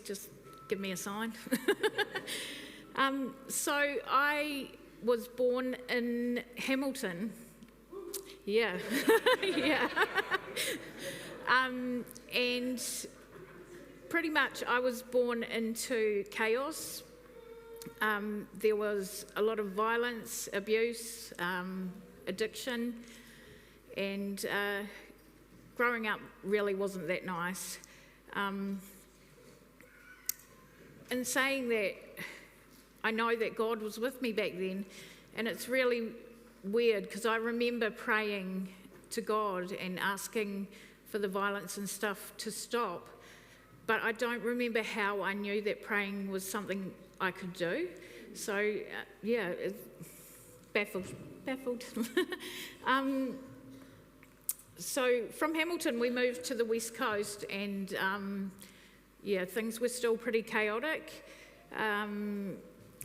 just give me a sign. So I was born in Hamilton. Yeah, yeah. And pretty much I was born into chaos. There was a lot of violence, abuse, addiction, and growing up really wasn't that nice. In saying that, I know that God was with me back then, and it's really weird because I remember praying to God and asking for the violence and stuff to stop, but I don't remember how I knew that praying was something I could do. So, yeah, baffled. So from Hamilton we moved to the West Coast, and things were still pretty chaotic.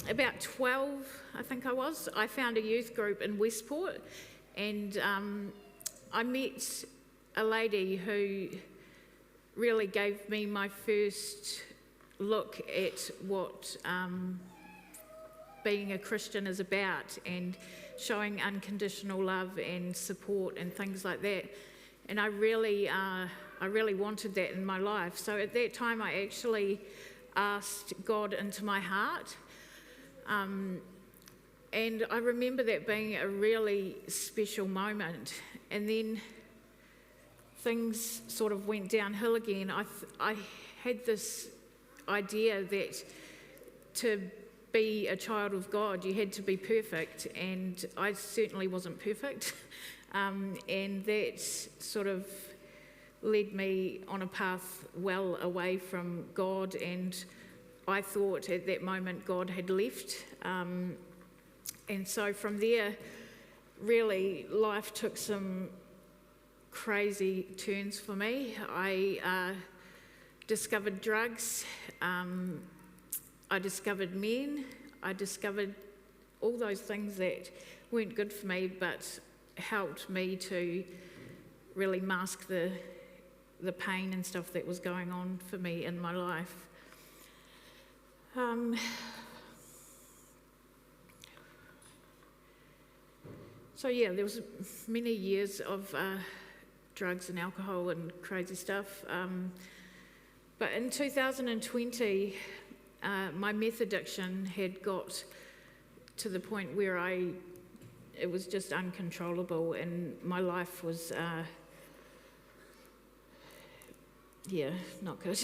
About 12, I think I found a youth group in Westport, and I met a lady who really gave me my first look at what being a Christian is about, and showing unconditional love and support and things like that. And I really wanted that in my life. So at that time I actually asked God into my heart. And I remember that being a really special moment. And then things sort of went downhill again. I had this idea that to be a child of God, you had to be perfect, and I certainly wasn't perfect. And that sort of led me on a path well away from God, and I thought at that moment God had left. And so from there, really, life took some crazy turns for me. I discovered drugs, I discovered men, I discovered all those things that weren't good for me but helped me to really mask the pain and stuff that was going on for me in my life. So yeah, there was many years of drugs and alcohol and crazy stuff. But in 2020, my meth addiction had got to the point where it was just uncontrollable, and my life was, not good.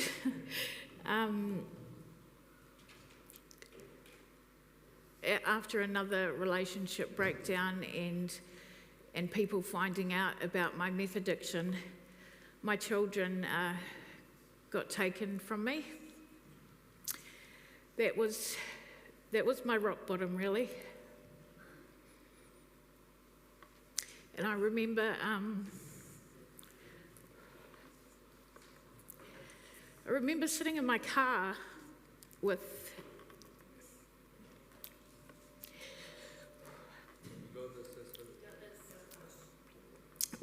After another relationship breakdown and people finding out about my meth addiction, my children got taken from me. That was my rock bottom, really. And I remember sitting in my car with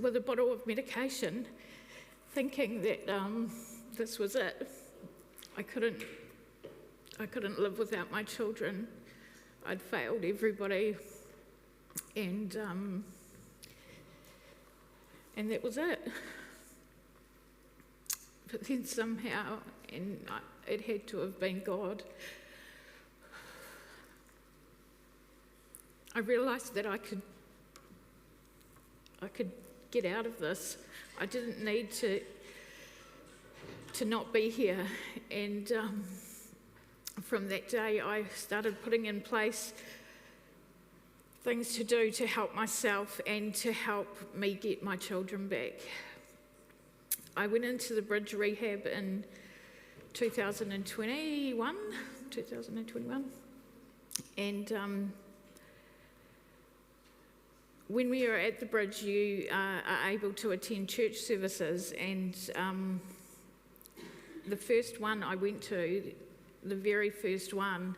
a bottle of medication, thinking that this was it. I couldn't live without my children. I'd failed everybody, and that was it. But then somehow, and it had to have been God, I realised that I could get out of this. I didn't need to not be here. And from that day, I started putting in place things to do to help myself and to help me get my children back. I went into the bridge rehab in 2021, and when we are at the bridge, you are able to attend church services, and the first one I went to, the very first one,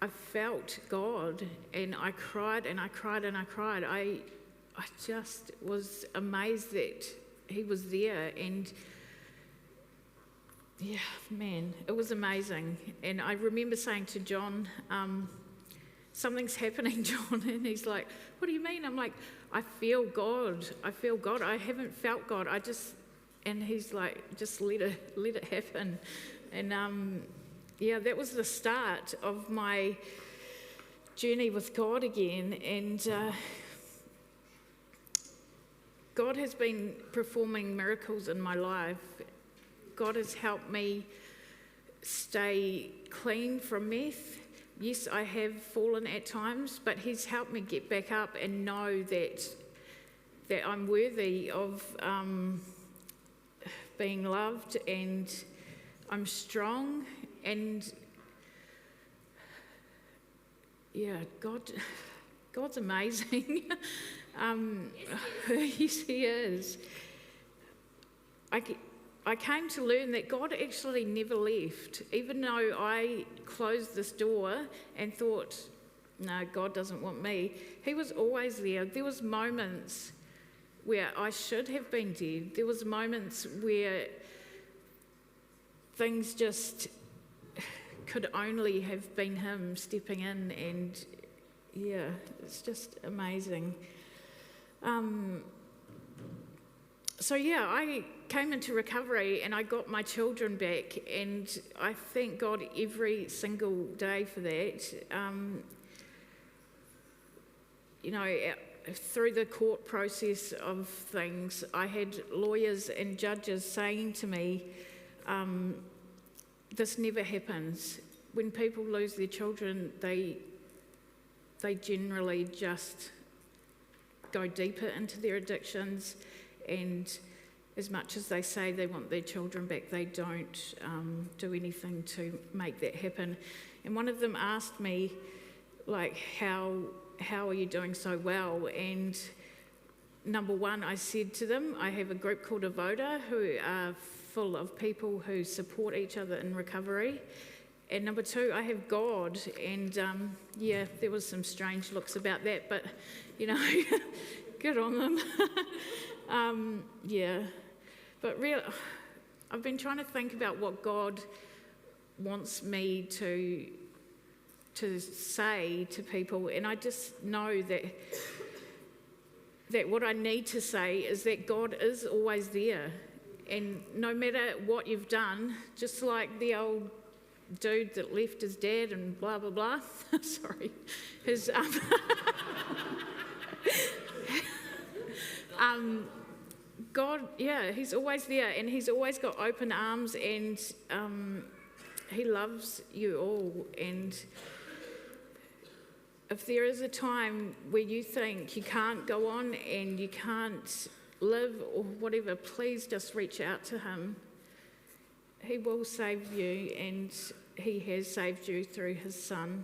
I felt God, and I cried and I cried and I cried. I just was amazed that he was there, and yeah, man, it was amazing. And I remember saying to John, something's happening, John. And he's like, what do you mean? I'm like, I feel God. I feel God. I haven't felt God. And he's like, just let it happen. And yeah, that was the start of my journey with God again. And God has been performing miracles in my life. God has helped me stay clean from meth. Yes, I have fallen at times, but he's helped me get back up and know that I'm worthy of being loved, and I'm strong, and yeah, God's amazing. Yes, he is. I came to learn that God actually never left, even though I closed this door and thought, no, God doesn't want me. He was always there. There was moments where I should have been dead. There was moments where things just could only have been him stepping in, and yeah, it's just amazing. So yeah, I came into recovery and I got my children back, and I thank God every single day for that. You know, through the court process of things, I had lawyers and judges saying to me, this never happens. When people lose their children, they generally just go deeper into their addictions, and as much as they say they want their children back, they don't do anything to make that happen. And one of them asked me, like, how are you doing so well? And number one, I said to them, I have a group called Avodah who are full of people who support each other in recovery. And number two, I have God. And yeah, there was some strange looks about that, but you know, good on them. Yeah, but really, I've been trying to think about what God wants me to say to people, and I just know that what I need to say is that God is always there, and no matter what you've done, just like the old dude that left his dad and blah blah blah. Sorry, his God, yeah, he's always there, and he's always got open arms, and he loves you all. And if there is a time where you think you can't go on and you can't live or whatever, please just reach out to him. He will save you, and he has saved you through his son.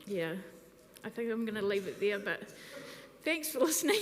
Yeah, I think I'm going to leave it there, but thanks for listening.